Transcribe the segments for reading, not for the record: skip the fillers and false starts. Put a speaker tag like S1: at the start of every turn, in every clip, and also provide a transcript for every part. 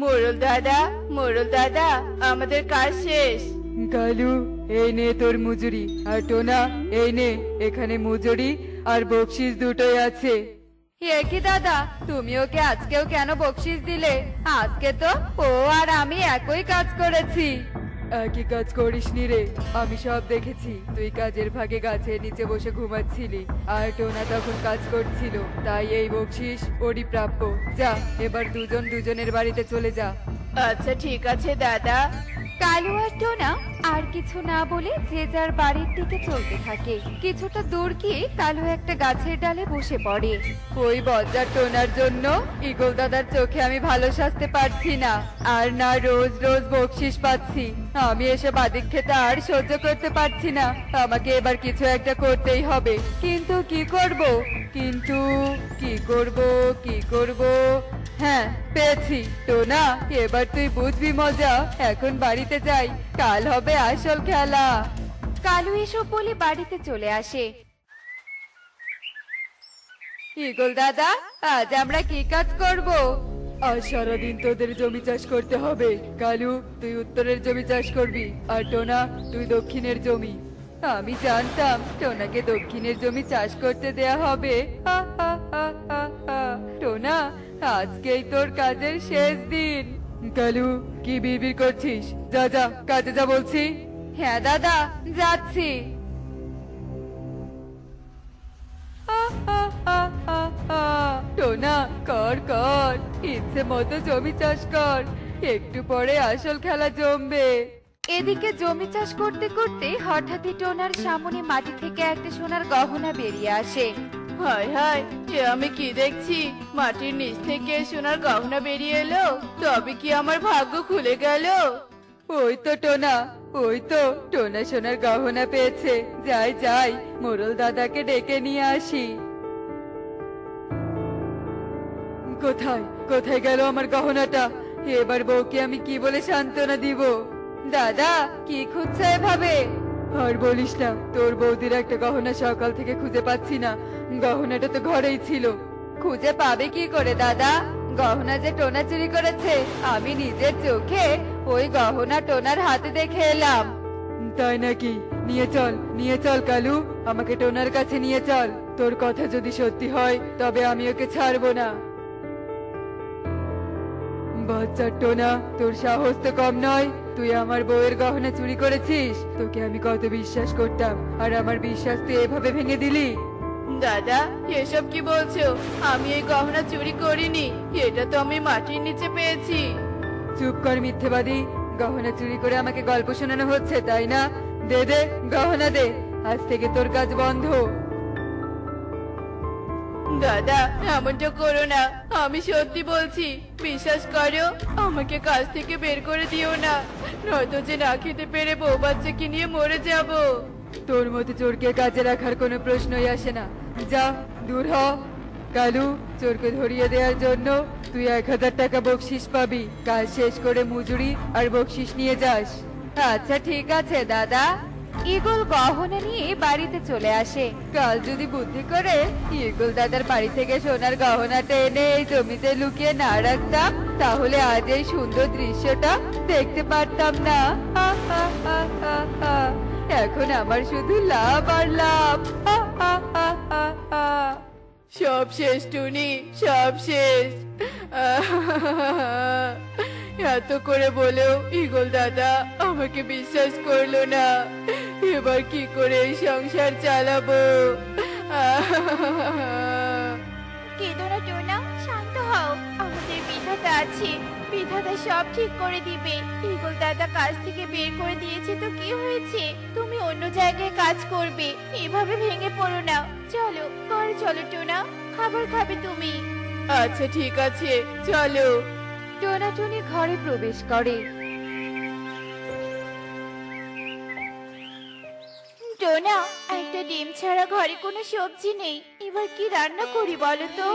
S1: মোড়ল দাদা, আমাদের কাজ শেষ।
S2: কালু, এই নে তোর মজুরি। আর টোনা, এই নে, এখানে মজুরি আর বকশিস দুটোই আছে।
S1: এ কি দাদা, তুমি ওকে আজকেও কেন বকশিস দিলে? আজকে তো ও আর আমি একই কাজ করেছি।
S2: একই কাজ করিসনি রে, আমি সব দেখেছি। তুই কাজের ফাঁকে গাছের নিচে বসে ঘুমাচ্ছিলি, আর টোনা তখন কাজ করছিল। তাই এই বকশিস ওরই প্রাপ্য। যা, এবার দুজন দুজনের বাড়িতে চলে যা।
S1: আচ্ছা ঠিক আছে দাদা। কালু আর টোনা আর কিছু না বলে যে যার বাড়ির দিকে চলতে থাকে। কিছুটা দূর গিয়ে কালু একটা গাছের ডালে বসে পড়ে। ওই বজ্জার টোনার জন্য ঈগল দাদার চোখে আমি ভালো সাজতে পারছি না, আর না রোজ রোজ বকশিস পাচ্ছি। আমি এসব আদিক্ষেতা আর সহ্য করতে পারছি না। আমাকে এবার কিছু একটা করতেই হবে। কিন্তু কি করব? কি করব? হ্যাঁ, পেয়েছি। টোনা, এবার তুই বুঝবি মজা। এখন বাড়িতে যাই, কাল হবে আসল খেলা। কালু এসব বলে বাড়িতে চলে আসে। ঈগল দাদা, আজ আমরা কি কাজ করব?
S2: আজ সারাদিন তোদের জমি চাষ করতে হবে। কালু, তুই উত্তরের জমি চাষ করবি, আর টোনা, তুই দক্ষিণের জমি।
S1: আমি জানতাম টোনাকে দক্ষিণের জমি চাষ করতে দেয়া হবে। হা, হা, হা, হা, হা। টোনা, আজকেই তোর কাজের শেষ দিন।
S2: কালু, কি বিড়বিড় করছিস? যা যা, কাজে যা বলছি।
S1: হ্যাঁ দাদা, যাচ্ছি। টোনা, কর ইচ্ছে মতো জমি চাষ কর। একটু পরে আসল খেলা জমবে। এদিকে জমি চাষ করতে করতে হঠাৎই টোনার সামনে মাটি থেকে একটা সোনার গহনা বেরিয়ে আসে। হায় হায়, এ আমি কি দেখছি? মাটির নিচ থেকে সোনার গহনা বেরিয়ে এলো। তবে কি আমার ভাগ্য খুলে গেল?
S2: ওই তো টোনা, ওই তো টোনা সোনার গহনা পেয়েছে। যাই, মোড়ল দাদাকে ডেকে নিয়ে আসি। কোথায় গেল আমার গহনাটা? এবার বউকে আমি কি বলে সান্ত্বনা দিব?
S1: দাদা, কি খুঁজছে এভাবে?
S2: আর বলিস না, তোর বৌদির একটা গহনা সকাল থেকে খুঁজে পাচ্ছি না। গহনাটা তো ঘরেই ছিল।
S1: খুঁজে পাবে কি করে দাদা? গহনা যে টোনা চুরি করেছে, আমি নিজের চোখে ওই গহনা টোনার হাতে দেখে এলাম।
S2: তাই নাকি? নিয়ে চল কালু, আমাকে টোনার কাছে নিয়ে চল। তোর কথা যদি সত্যি হয়, তবে আমি ওকে ছাড়বো না। বাচ্চা টোনা, তোর সাহস তো কম নয়। তুই আমার বউয়ের গহনা চুরি করেছিস? তোকে আমি কত বিশ্বাস করতাম, আর আমার বিশ্বাস তুই এভাবে ভেঙে দিলি।
S1: দাদা, এসব কি বলছো? আমি এই গহনা চুরি করিনি। এটা তো আমি মাটির নিচে পেয়েছি।
S2: চুপ কর মিথ্যেবাদী। গহনা চুরি করে আমাকে গল্প শোনানো হচ্ছে, তাই না? দে গহনা দে। আজ থেকে তোর কাজ বন্ধ।
S1: দাদা, এমনটা করো না। আমি সত্যি বলছি, বিশ্বাস করো। আমাকে কাজ থেকে বের করে দিও না, নয়তো যে না খেতে পেরে বউ বাচ্চাকে নিয়ে মরে যাব।
S2: তোর মতো চোরকে কাজে রাখার কোনো প্রশ্নই আসে না। যা, দূর হ। কালু, চোরকে ধরিয়ে দেওয়ার জন্য তুই 1000 টাকা বকশিস পাবি। কাজ শেষ করে মজুরি আর বকশিস নিয়ে যাস।
S1: আচ্ছা ঠিক আছে দাদা। ঈগল গহনা নিয়ে বাড়িতে চলে আসে। কাল যদি বুদ্ধি করে ঈগল দাদার বাড়ি থেকে সোনার গহনাটা এনে এই জমিতে লুকিয়ে না রাখতাম, তাহলে আজ এই সুন্দর দৃশ্যটা দেখতে পারতাম না। হা, হা, হা, হা, হা। এখন আমার শুধু লাভ আর লাভ। হা, হা, হা, হা, হা। সব শেষ টুনি, সব শেষ। এত করে বলেও ঈগল দাদা আমাকে বিশ্বাস করলো না। এবার কি করে এই সংসার চালাবো?
S3: কেঁদো না টোনা, শান্ত হও। আমাদের বিধাতা আছে, বিধাতা সব ঠিক করে দিবে। ঈগল দাদা কাজ থেকে বের করে দিয়েছে তো কি হয়েছে? তুমি অন্য জায়গায় কাজ করবে, এভাবে ভেঙে পড়ো না। চলো ঘরে চলো টোনা, খাবার খাবে তুমি।
S1: আচ্ছা ঠিক আছে, চলো। টোনা টুনি ঘরে প্রবেশ করে।
S3: টোনা, একটা ডিম ছাড়া ঘরে কোনো সবজি নেই। এবার কি রান্না করি বলো তো?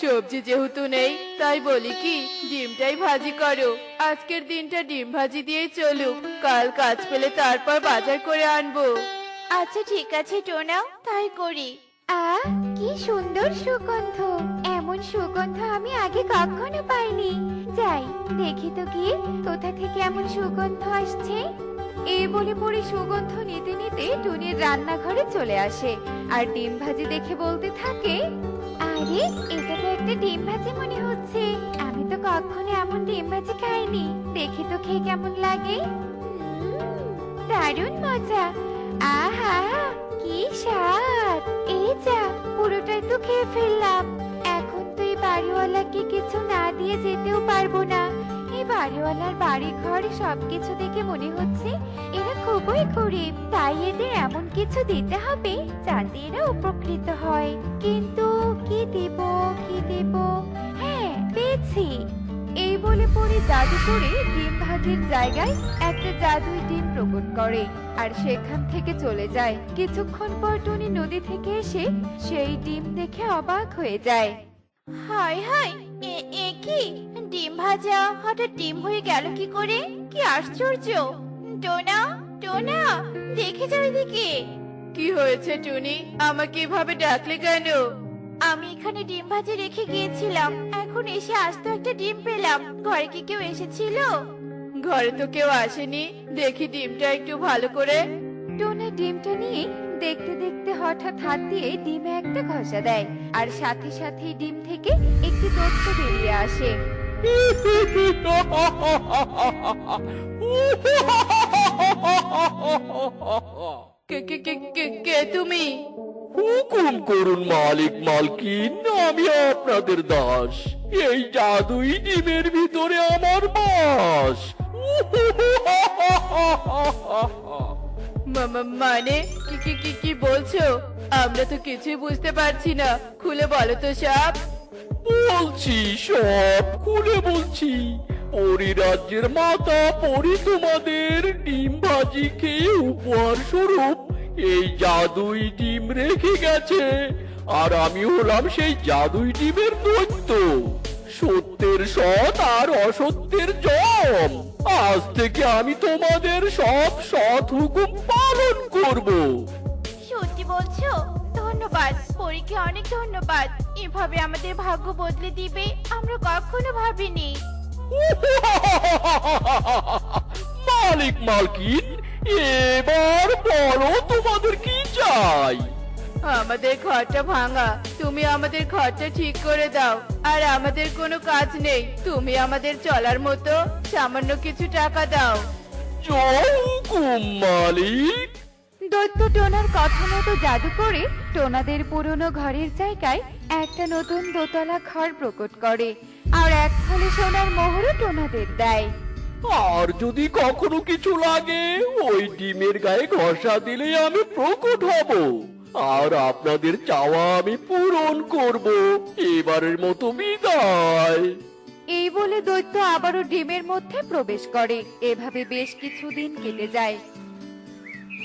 S1: সবজি যেহেতু নেই, তাই বলি কি, ডিমটাই ভাজি করো। আজকের দিনটা ডিম ভাজি দিয়েই চলুক। কাল কাজ পেলে তারপর বাজার করে আনবো।
S3: আচ্ছা ঠিক আছে টোনা, তাই করি। আহ, কি সুন্দর সুগন্ধ! এমন সুগন্ধ আমি আগে কখনো পাইনি। যাই, দেখি তো কি কোথা থেকে এমন সুগন্ধ আসছে।
S1: এই বলে পরি সুগন্ধ নিতে নিতে টুনির রান্নাঘরে চলে আসে আর ডিম ভাজি দেখে বলতে থাকে,
S3: আরে এটা তো একটা ডিম ভাজি মনে হচ্ছে। আমি তো কখনো এমন ডিম ভাজি খাইনি। দেখি তো খেয়ে কেমন লাগে। দারুণ মজা। আহা কি স্বাদ। এই যা পুরোটাই তো খেয়ে ফেললাম। এখন তো এই বাড়িওয়ালাকে কিছু না দিয়ে যেতেও পারবো না। এই বাড়িওয়ালার বাড়ি ঘর সবকিছু দেখে মনে হচ্ছে এরা খুবই গরিব, তাই এদের এমন কিছু দিতে হবে যাতে এরা উপকৃত হয়। কিন্তু কি দেব কি দেব? হ্যাঁ পেয়েছি।
S1: এই বলে পরি জাদু করে ডিম ভাজির জায়গায় একটা জাদুই ডিম প্রকট করে আর সেখান থেকে চলে যায়। কিছুক্ষণ পর টুনি নদী থেকে এসে সেই ডিম দেখে অবাক হয়ে যায়।
S3: হায় হায়, এ কি ডিম ভাজা হঠাৎ ডিম হয়ে গেল কি করে? কি আশ্চর্য। টোনা টোনা দেখে যাও এদিকে।
S2: কি হয়েছে টুনি? আমাকে এভাবে ডাকলে কেন?
S3: আমি এখানে ডিম ভাজি রেখে গিয়েছিলাম, এখন এসে আস্ত একটা ডিম পেলাম। ঘরে কি কেউ এসেছিল?
S2: ঘরে তো কেউ আসেনি। দেখি ডিমটা একটু ভালো করে।
S1: টোনা ডিমটা নিয়ে দেখতে দেখতে হঠাৎ হাত দিয়ে ডিমে একটা ঘষা দেয় আর সাথে সাথে ডিম থেকে একটি দৈত্য বেরিয়ে আসে।
S2: কে কে কে কে কে তুমি?
S4: হুকুম করুন মালিক মালকিন, আমি আপনাদের দাস। এই জাদুই ডিমের ভিতরে আমার বাস।
S2: মানে কি কি কি কি বলছো? আমরা তো কিছুই বুঝতে পারছি না। খুলে বলো তো সব।
S4: বলছি, সব খুলে বলছি। পরিরাজ্যের মাতা পরি তোমাদের ডিম ভাজি খেয়ে উপহার স্বরূপ এই জাদুই ডিম রেখে গেছে। আর আমি হলাম সেই জাদুই ডিমের দৈত্য, সত্যের সৎ আর অসত্যের জম। আজ থেকে আমি তোমাদের সব সৎ হুকুম পালন করব।
S3: সত্যি বলছো? ধন্যবাদ পরীকে, অনেক ধন্যবাদ। এভাবে আমাদের ভাগ্য বদলে দিবে আমরা কখনো ভাবিনি।
S4: মালিক মালকিন, এবার বলো তোমাদের কি চাই?
S2: আমাদের ঘরটা ভাঙা, তুমি আমাদের ঘরটা ঠিক করে দাও। আর আমাদের কোনো কাজ নেই, তুমি আমাদের চলার মতো সামান্য কিছু টাকা দাও।
S4: হুকুম মালিক।
S1: দৈত্য টোনার কথা মতো জাদু করে টোনাদের পুরনো ঘরের জায়গায় একটা নতুন দোতলা ঘর প্রকট করে আর এক থলে সোনার মোহরও টোনাদের দেয়।
S4: আর যদি কখনো কিছু লাগে ওই ডিমের গায়ে ঘষা দিলেই আমি প্রকট হব আর আপনাদের চাওয়া আমি পূরণ করব। এবারের মতো বিদায়।
S1: এই বলে দৈত্য আবারও ডিমের মধ্যে প্রবেশ করে। এভাবে বেশ কিছুদিন কেটে যায়।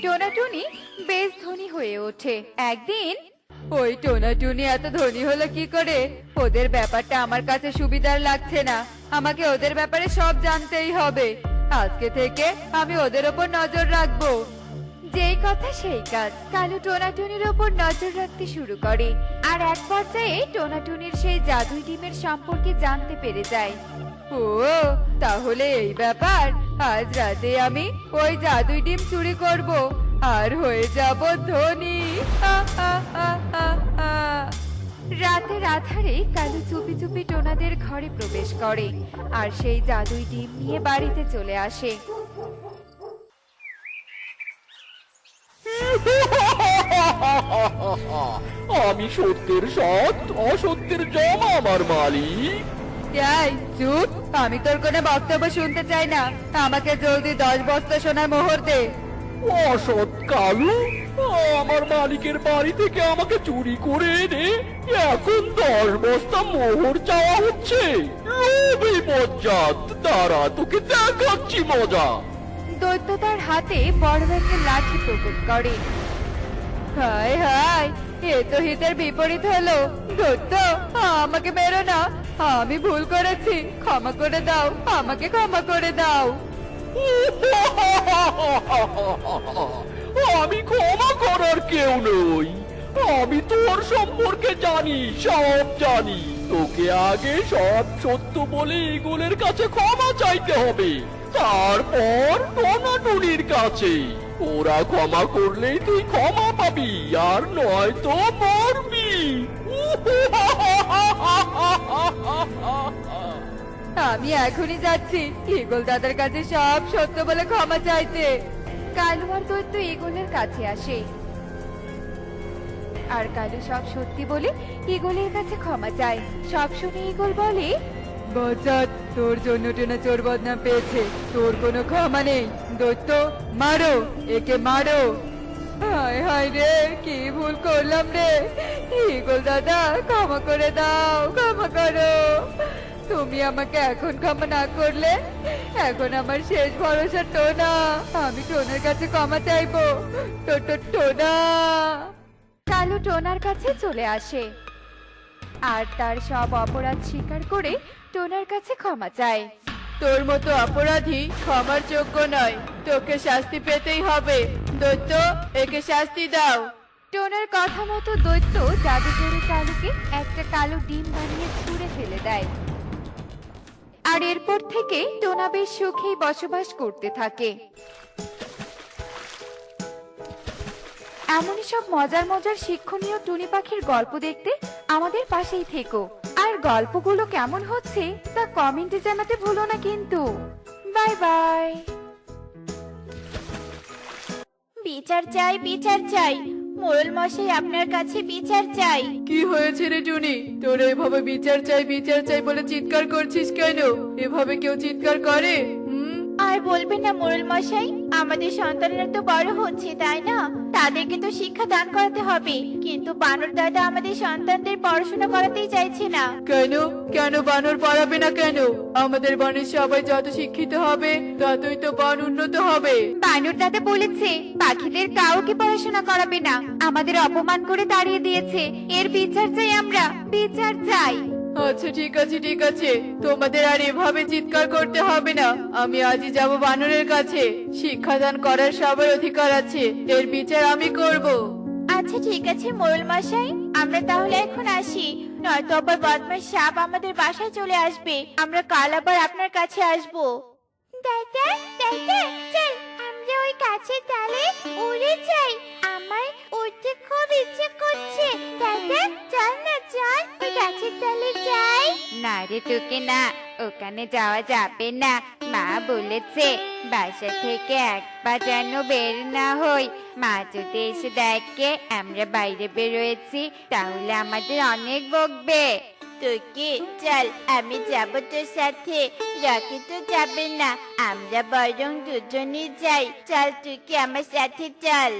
S1: টোনাটুনি বেশ ধনী হয়ে ওঠে। একদিন
S2: ওই টোনা টুনি এত ধনী হলো কি করে? ওদের ব্যাপারটা আমার কাছে সুবিধার লাগছে না। আমাকে ওদের ব্যাপারে সব জানতেই হবে। আজকে থেকে আমি ওদের ওপর নজর রাখবো।
S1: যেই কথা সেই কাজ, কালু টোনাটুনির ওপর নজর রাখতে শুরু করে আর এক পর্যায়ে টোনাটুনির সেই জাদুই ডিমের সম্পর্কে জানতে পেরে যায়।
S2: ও তাহলে এই ব্যাপার। আজ রাতে আমি ওই জাদুই ডিম চুরি করব আর হয়ে যাব ধনী।
S1: রাতের আধারে কালু চুপি চুপি টোনাদের ঘরে প্রবেশ করে আর সেই জাদুই ডিম নিয়ে বাড়িতে চলে আসে।
S4: আমি সত্যের সৎ, অসত্যের জম আমার মালিক।
S2: এই চুপ, আমি তোর কোনো বক্তব্য শুনতে চাই না। আমাকে জলদি 10 বস্তা সোনার মোহর দে।
S4: অসৎ কালু, আমার মালিকের বাড়ি থেকে আমাকে চুরি করে এনে এখন 10 বস্তা মোহর চাওয়া হচ্ছে। লোভী বজ্জাত, দাঁড়া তোকে দেখাচ্ছি মজা।
S1: দৈত্য তার হাতে বড় একটা লাঠি প্রকট করে।
S2: হায় হায়, এ তো হিতের বিপরীত হলো। দত্ত, আমাকে মেরো না। আমি ভুল করেছি, ক্ষমা করে দাও, আমাকে ক্ষমা করে দাও।
S4: আমি ক্ষমা করার কেউ নই। আমি তোর সম্পর্কে জানি, সব জানি। তোকে আগে সব সত্য বলে ঈগলের কাছে ক্ষমা চাইতে হবে, তারপর টোনাটুনির কাছে। ওরা ক্ষমা করলেই তুই ক্ষমা পাবি, আর নয়তো মরবি।
S1: আমি এখনই যাচ্ছি ঈগল দাদার কাছে সব সত্য বলে ক্ষমা চাইতে। কালু আর দৈত্য ঈগলের কাছে আসে, আর কালু সব সত্যি বলে ঈগলের কাছে ক্ষমা চায়। সব শুনে ঈগল বলে,
S2: বজ্জাত, তোর জন্য টেনা চোর বদনাম পেয়েছে, তোর কোনো ক্ষমা নেই। দৈত্য, মারো, একে মারো। হায় হায় রে, কি ভুল করলাম রে। ঈগল দাদা, ক্ষমা করে দাও, ক্ষমা করো। তুমি আমাকে এখন ক্ষমা না করলে এখন আমার শেষ ভরসা টোনা। আমি টোনার কাছে ক্ষমা চাইবো। টোনা।
S1: কালু টোনার কাছে চলে আসে আর তার সব অপরাধ স্বীকার করে টোনার কাছে ক্ষমা চায়।
S2: তোর মতো অপরাধী ক্ষমার যোগ্য নয়, তোকে শাস্তি পেতেই হবে। দৈত্য, একে শাস্তি দাও।
S1: টোনার কথা মতো দৈত্য জাদু করে কালুকে একটা কালো ডিম বানিয়ে ছুঁড়ে ফেলে দেয়। আর এরপর থেকে টোনা বেশ সুখেই বসবাস করতে থাকে। এমনই সব মজার মজার শিক্ষণীয় টুনি পাখির গল্প দেখতে আমাদের পাশেই থেকো। আর গল্পগুলো কেমন হচ্ছে তা কমেন্টে জানাতে ভুলো না কিন্তু। Bye bye.
S3: বিচার চাই, বিচার চাই। মোড়ল মশাই, আপনার কাছে বিচার চাই।
S2: কি হয়েছে রে টুনি? তোর এভাবে বিচার চাই বিচার চাই বলে চিৎকার করছিস কেন? এভাবে কেউ চিৎকার করে?
S3: আর বলবেন না মোড়ল মশাই, আমাদের সন্তানেরা তো বড় হচ্ছে, তাই না? তাদেরকে তো শিক্ষা দান করাতে হবে, কিন্তু বানর দাদা আমাদের সন্তানদের পড়াশোনা করাতেই চাইছে না।
S2: কেন? কেন বানর পড়াবে না কেন? আমাদের বনের সবাই যত শিক্ষিত হবে ততই তো বন উন্নত হবে।
S1: বানর দাদা বলেছে পাখিদের কাউকে পড়াশোনা করাবে না, আমাদের অপমান করে তাড়িয়ে দিয়েছে। এর বিচার চাই আমরা, বিচার চাই।
S2: আচ্ছা ঠিক আছে ঠিক আছে, তোমাদের আর এভাবে চিৎকার করতে হবে না। আমি আজই যাব বানরের কাছে। শিক্ষাদান করার সবার অধিকার আছে, এর বিচার আমি করব।
S3: আচ্ছা ঠিক আছে মোড়ল মশাই, আমরা তাহলে এখন আসি, নয়তো আবার বদমাশ সাপ আমাদের বাসায় চলে আসবে। আমরা কাল আবার আপনার কাছে আসবো। দাদা দাদা, চল আমরা ওই গাছের ডালে উড়ে যাই। আমার উঠতে খুব ইচ্ছে করছে। দাদা চল না, চল ওই গাছের ডালে যাই।
S1: না রে টুকি না, ওখানে যাওয়া যাবে না। মা বলেছে বাসা থেকে এক পা যেন বের না হই। মা যদি এসে দেখে আমরা বাইরে বেরোয়েছি তাহলে আমাদের অনেক বকবে।
S3: তোকে চল, আমি যাব তোর সাথে। রকি তো যাবে না, আমরা বরং দুজনই যাই। চল তুই আমার সাথে চল।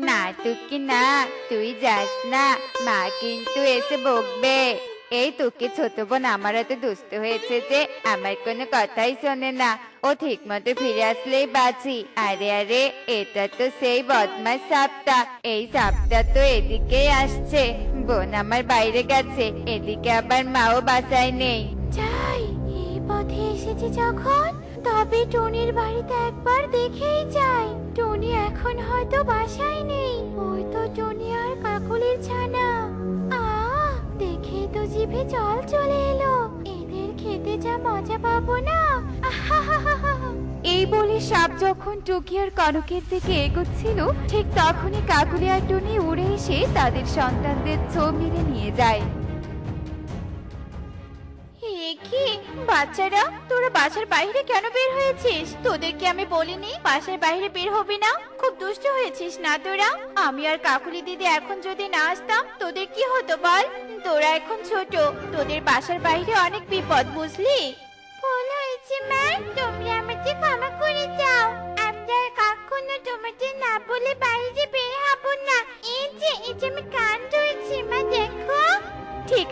S1: না টুকি না, তুই যাস না, মা কিন্তু এসে বকবে। এই তোকে ছোট বোন আমার এত দুষ্ট হয়েছে যে আমার কোনো কথাই শোনে না। ও ঠিক মতো ফিরে আসলেই বাঁচি। আরে আরে, এটা তো সেই বদমাশ সাপটা। এই সাপটা তো এদিকেই আসছে। বোন আমার বাইরে গেছে, এদিকে আবার মাও বাসায় নেই।
S3: যাই, এই পথে এসেছি যখন, তবে টনির বাড়িতে একবার দেখেই যাই। টনি এখন হয়তো বাসায় নেই। ওই তো টনি আর কাকুলির ছানা। দেখে তো জিভে জল চলে এলো। এদের খেতে যা মজা পাবো না।
S1: এই বলে সাপ যখন টুকি আর কনকের দিকে এগোচ্ছিল ঠিক তখনই কাকুলি আর টুনি উড়ে এসে তাদের সন্তানদের ছো মেরে নিয়ে যায়।
S3: কি বাচ্চারা, তোরা বাসার বাইরে কেন বের হয়েছিস? তোদেরকে আমি বলিনি বাসার বাইরে বের হবি না? খুব দুষ্ট হয়েছিস না তোরা? আমি আর কাকুলি দিদি এখন যদি না আসতাম তোদের কি হতো বল? তোরা এখন ছোট, তোদের বাসার বাইরে অনেক বিপদ, বুঝলি? ভুল হয়েছে মা, তোমরা আমাকে ক্ষমা করে দাও। আমরা কখনো তোমাদের না বলে বাইরে বের হব না। এই যে আমি কান ধরেছি মা, দেখো।
S1: ঠিক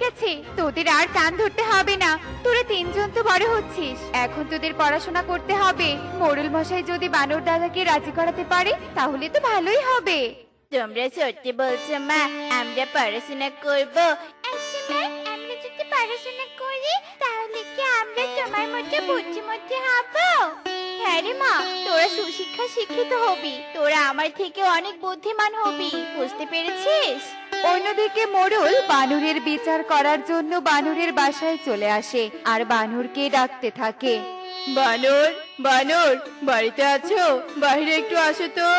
S1: আছে, তোদের আর কান ধরতে হবে না। তোরা তিনজন তো বড় হচ্ছিস, এখন তোদের পড়াশোনা করতে হবে। মোড়ল মশাই যদি বানর দাদাকে রাজি করাতে পারে তাহলে তো ভালোই হবে।
S3: তোমরা সত্যি বলছো মা, আমরা পড়াশোনা করব। আচ্ছা মা, আমরা যদি পড়াশোনা করি তাহলে কি আমরা তোমার মতো বুদ্ধিমতী হব? হ্যাঁ রে মা, তোরা সুশিক্ষা শিক্ষিত হবি, তোরা আমার থেকে অনেক বুদ্ধিমান হবি, বুঝতে পেরেছিস?
S1: অন্যদিকে মোড়ল বানরের বিচার করার জন্য বানরের বাসায় চলে আসে আর বানরকে ডাকতে থাকে।
S3: বানর, বানর, বাড়িতে আছো? বাইরে একটু আসো তো।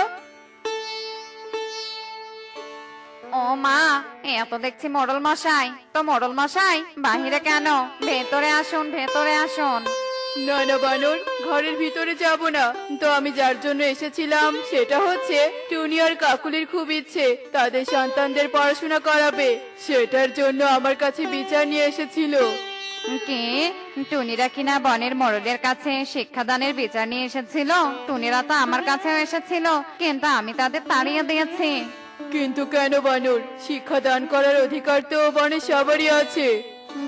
S1: ও মা, এত দেখছি মোড়ল মশাই। তো মোড়ল মশাই বাহিরে কেন? ভেতরে আসুন, ভেতরে আসুন।
S3: না না বানর, ঘরের ভিতরে যাব না। তো আমি যার জন্য এসেছিলাম সেটা হচ্ছে টুনি আর কাকুলির খুব ইচ্ছে তাদের সন্তানদের পড়াশোনা করাবে। সেটার জন্য আমার কাছে বিচার নিয়ে এসেছিল।
S1: কে? টুনিরা কিনা বনের মোড়লের কাছে শিক্ষাদানের বিচার নিয়ে এসেছিল? টুনিরা তো আমার কাছেও এসেছিল, কিন্তু আমি তাদের তাড়িয়ে দিয়েছি।
S3: কিন্তু কেন বানর? শিক্ষা দান করার অধিকার তো বনের সবারই আছে।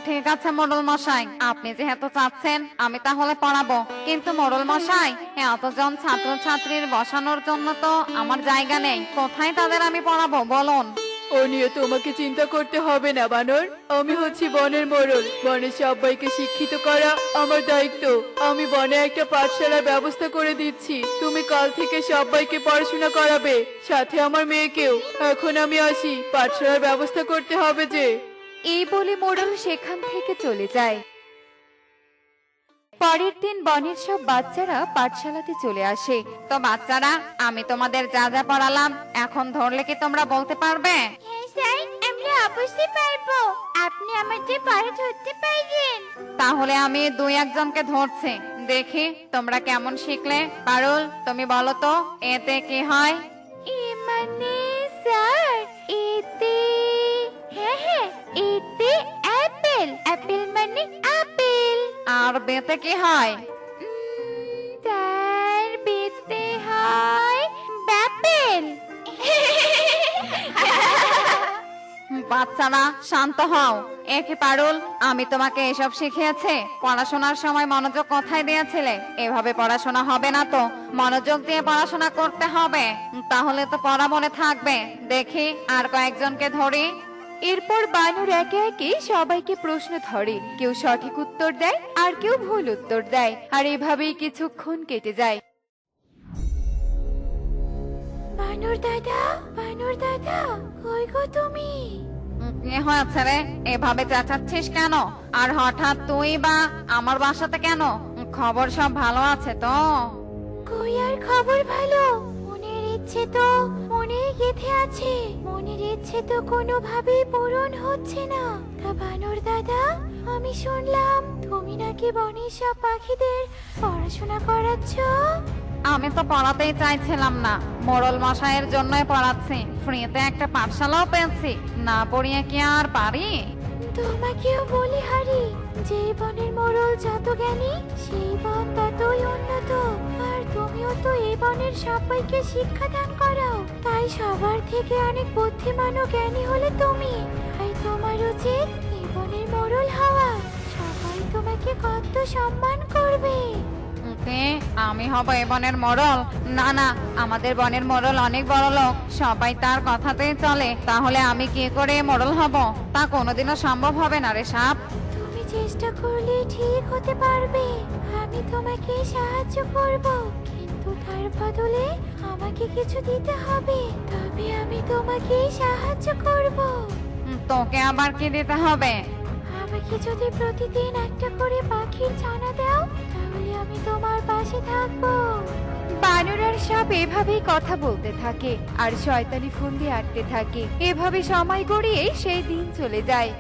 S1: ঠিক আছে মোড়ল মশাই, আপনি যেহেতু চাচ্ছেন আমি তাহলে পড়াবো। কিন্তু মোড়ল মশাই, এতজন ছাত্র ছাত্রীর বসানোর জন্য তো আমার জায়গা নেই। কোথায় তাদের আমি পড়াবো বলুন?
S3: ও নিয়ে তোমাকে চিন্তা করতে হবে না বানর। আমি হচ্ছি বনের মোড়ল। বনের সবাইকে শিক্ষিত করা আমার দায়িত্ব। আমি বনে একটা পাঠশালার ব্যবস্থা করে দিচ্ছি। তুমি কাল থেকে সবাইকে পড়াশোনা করাবে, সাথে আমার মেয়েকেও। এখন আমি আসি, পাঠশালার ব্যবস্থা করতে হবে যে।
S1: এই বলে মোড়ল সেখান থেকে চলে যায়। পরের দিন বনের সব বাচ্চারা পাঠশালাতে চলে আসে। তো বাচ্চারা, আমি তোমাদের যা যা পড়ালাম এখন ধরলে কি তোমরা বলতে পারবে?
S3: হ্যাঁ স্যার, আমরা অবশ্যই পারবো। আপনি আমাদের পড়া ধরতে পারবেন?
S1: তাহলে আমি দুই একজনকে ধরছি, দেখি তোমরা কেমন শিখলে। পারুল, তুমি বলো তো এতে কি হয়?
S3: মানে স্যার, এতে, হ্যাঁ হ্যাঁ, এতে অ্যাপেল। অ্যাপেল মানে আপেল।
S1: আর বেতে কি হয়?
S3: স্যার, বেতে হয় ব্যাপেল।
S1: বাচ্চারা শান্ত হও। একে পারুল, আমি তোমাকে এসব শিখিয়েছে? পড়াশোনার সময় মনোযোগ কোথায় দিয়েছিলে? এভাবে পড়াশোনা হবে না তো, মনোযোগ দিয়ে পড়াশোনা করতে হবে, তাহলে তো পড়া মনে থাকবে। দেখি আর কয়েকজনকে ধরি। এরপর বানর একে একে সবাইকে প্রশ্ন ধরে। কেউ সঠিক উত্তর দেয় আর কেউ ভুল উত্তর দেয়, আর এভাবেই কিছুক্ষণ কেটে যায়।
S3: বানর দাদা, বানর দাদা, কই গো তুমি?
S1: কি হয়েছে রে? এভাবে চেঁচাচ্ছিস কেন? আর হঠাৎ তুই বা আমার বাসাতে কেন? খবর সব ভালো আছে তো?
S3: কই আর খবর ভালো, মনের ইচ্ছে তো মনেই গেঁথে আছে। মনের ইচ্ছে তো কোনোভাবেই পূরণ হচ্ছে না। তা বানর দাদা, আমি শুনলাম তুমি নাকি বনের সব পাখিদের পড়াশোনা করাচ্ছ।
S1: আমি তো পড়াতেই চাইছিলাম না, মোড়ল মশাইয়ের জন্যই পড়াচ্ছি। ফ্রিতে একটা পাঠশালাও পেয়েছি, না পড়িয়ে কি আর পারি?
S3: তোমাকেও বলি হারি, যে বনের মোড়ল যত জ্ঞানী সেই বন ততই উন্নত। আর তুমিও তো এই বনের সবাইকে শিক্ষা দান করাও, তাই সবার থেকে অনেক বুদ্ধিমান ও জ্ঞানী হলে তুমি। তাই তোমার উচিত এই বনের মোড়ল হওয়া। সবাই তোমাকে কত সম্মান করবে।
S1: কে? আমি হব এ বনের মোড়ল? না না, আমাদের বনের মোড়ল অনেক বড় লোক, সবাই তার কথাতেই চলে। তাহলে আমি কি করে মোড়ল হব? তা কোনোদিনও সম্ভব হবে না রে সাপ।
S3: তুমি চেষ্টা করলে ঠিক হতে পারবে। আমি তোমাকে সাহায্য করব, কিন্তু তার বদলে আমাকে কিছু দিতে হবে। তবে আমি তোমাকে সাহায্য করব।
S1: তোকে আবার কি দিতে হবে?
S3: আমাকে যদি প্রতিদিন একটা করে পাখির ছানা দাও, তাহলে আমি তোমার পাশে থাকবো।
S1: বানর আর সাপ এভাবেই কথা বলতে থাকে আর শয়তানি ফন্দি আটতে থাকে। এভাবে সময় গড়িয়ে সেই দিন চলে যায়।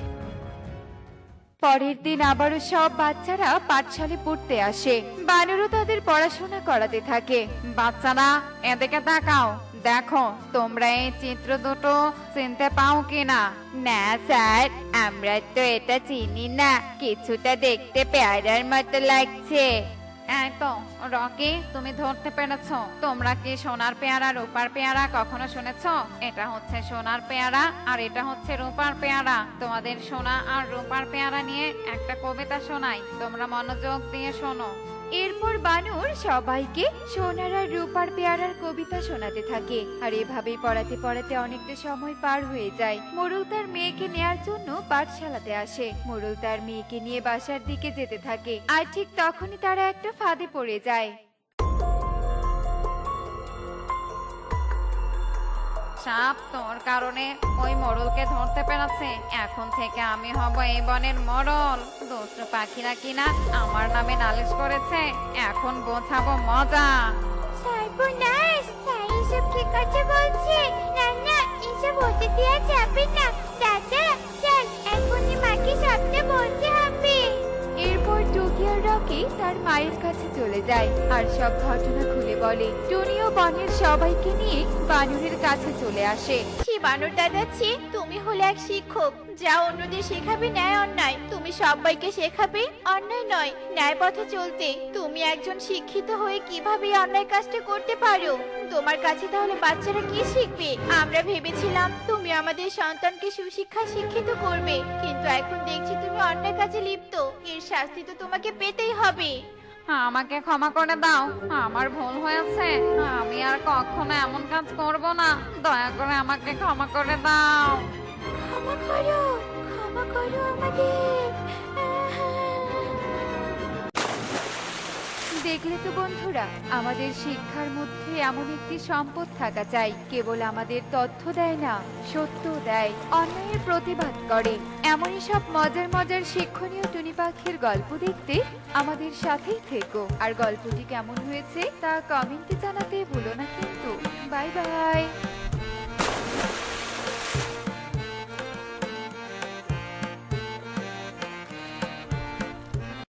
S1: পরের দিন আবারও সব বাচ্চারা পাঠশালায় পড়তে আসে। বানরও তাদের পড়াশোনা করাতে থাকে। বাচ্চারা এদিকে তাকাও, দেখো তোমরা এই চিত্র দুটো চিনতে পাও কিনা? না স্যার, আমরা তো এটা চিনি না, কিছুটা দেখতে পেয়ারার মতো লাগছে। এই তো রকি, তুমি ধরতে পেরেছো। তোমরা কি সোনার পেয়ারা রূপার পেয়ারা কখনো শুনেছো? এটা হচ্ছে সোনার পেয়ারা আর এটা হচ্ছে রূপার পেয়ারা। তোমাদের সোনা আর রূপার পেয়ারা নিয়ে একটা কবিতা শোনাই, তোমরা মনোযোগ দিয়ে শোনো। এরপর বানর সবাইকে সোনার আর রূপার পেয়ারার কবিতা শোনাতে থাকে। আর এভাবেই পড়াতে পড়াতে অনেকটা সময় পার হয়ে যায়। মোড়ল তার মেয়েকে নেয়ার জন্য পাঠশালাতে আসে। মোড়ল তার মেয়েকে নিয়ে বাসার দিকে যেতে থাকে, আর ঠিক তখনই তারা একটা ফাঁদে পড়ে যায়।
S5: সাপ তোর কারণে ওই মোড়লকে ধরতে পেরেছে। এখন থেকে আমি হব এই বনের মোড়ল। দুষ্ট পাখিরা কিনা আমার নামে নালিশ করেছে, এখন বোঝাবো মজা।
S3: সর্বনাশ, স্যার এসব কি কথা বলছে? না না, এসব হতে দেওয়া যাবে না। দাদা চল, এখনই মাকে সবটা বলতে হবে।
S1: এরপর টুকি আর রকি তার মায়ের কাছে চলে যায় আর সব ঘটনা খুলে বলে। টুনিও বনের সবাইকে নিয়ে বানরের কাছে চলে আসে।
S3: ছি বানর দাদা, ছি, তুমি হলে এক শিক্ষক, যা অন্যদের শেখাবে ন্যায় অন্যায়। তুমি সবাইকে শেখাবে অন্যায় নয়, ন্যায় পথে চলতে। তুমি একজন শিক্ষিত হয়ে কিভাবে এই অন্যায় কাজটা করতে পারো? তোমার কাছে তাহলে বাচ্চারা কি শিখবে? আমরা ভেবেছিলাম তুমি আমাদের সন্তানকে সুশিক্ষায় শিক্ষিত করবে, কিন্তু এখন দেখছি তুমি অন্যায় কাজে লিপ্ত। এর শাস্তি তো তোমাকে পেতেই হবে।
S5: আমাকে ক্ষমা করে দাও, আমার ভুল হয়েছে। আমি আর কখনো এমন কাজ করব না। দয়া করে আমাকে ক্ষমা করে দাও।
S3: ক্ষমা করো, ক্ষমা করো আমাদের।
S1: দেখলে তো বন্ধুরা, আমাদের শিক্ষার মধ্যে এমন একটি সম্পদ থাকা চাই, কেবল আমাদের তথ্য দেয় না, সত্য দেয়, অন্যায়ের প্রতিবাদ করে। এমনই সব মজার মজার শিক্ষণীয় টুনি পাখির গল্প দেখতে আমাদের সাথেই থেকো। আর গল্পটি কেমন হয়েছে তা কমেন্টে জানাতে ভুলো না কিন্তু। Bye bye.